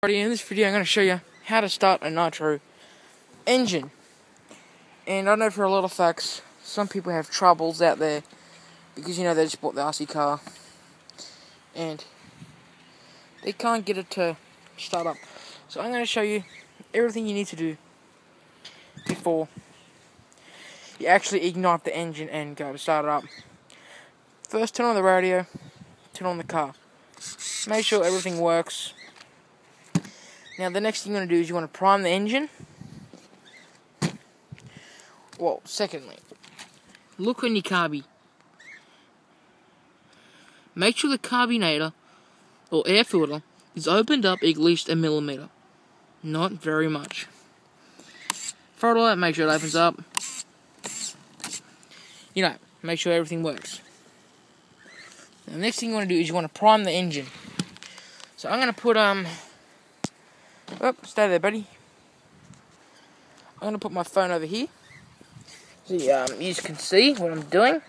In this video I'm going to show you how to start a Nitro engine. And I know for a lot of facts some people have troubles out there because they just bought the RC car and they can't get it to start up. So I'm going to show you everything you need to do before you actually ignite the engine and go to start it up. First, turn on the radio, turn on the car. Make sure everything works. Now the next thing you want to do is you want to prime the engine. Well, secondly, look on your carby. Make sure the carburetor or air filter is opened up at least 1 millimeter. Not very much. Throttle it, make sure it opens up. Make sure everything works. Now, the next thing you want to do is you want to prime the engine. So I'm going to put stay there, buddy. I'm going to put my phone over here so you can see what I'm doing.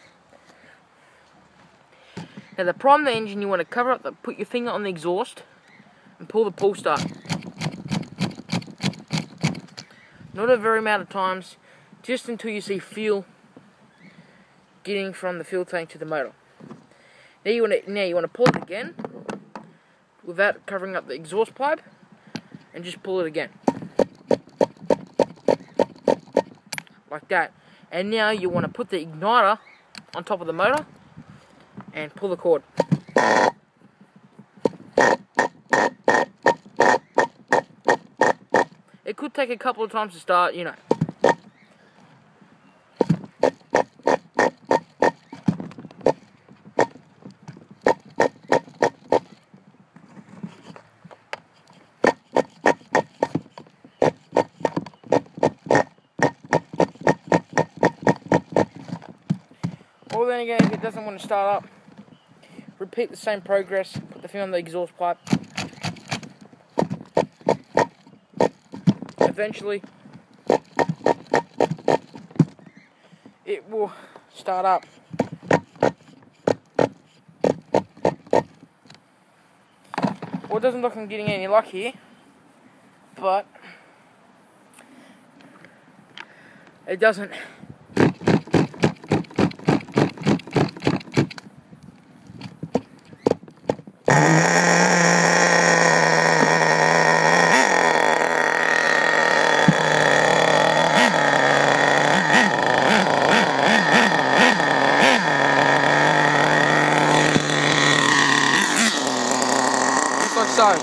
Now to prime the engine, you want to cover up, put your finger on the exhaust and pull the pull start. Not a very amount of times, just until you see fuel getting from the fuel tank to the motor. Now you want to pull it again without covering up the exhaust pipe, and just pull it again, like that. And now you want to put the igniter on top of the motor and pull the cord. It could take a couple of times to start, Or then again, if it doesn't want to start up, repeat the same progress. Put the finger on the exhaust pipe. Eventually, it will start up. Well, it doesn't look like I'm getting any luck here, but it doesn't. Like so.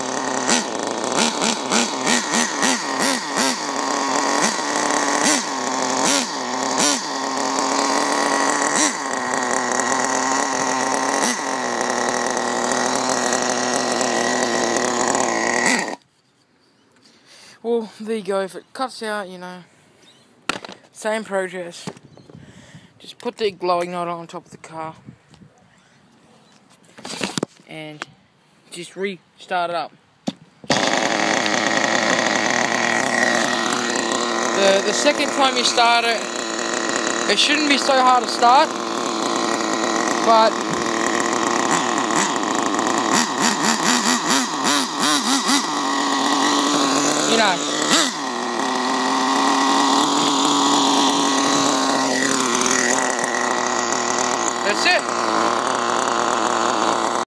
Well, there you go. If it cuts out, same progress. Just put the glow igniter on top of the car and just restart it up. The second time you start it, it shouldn't be so hard to start, but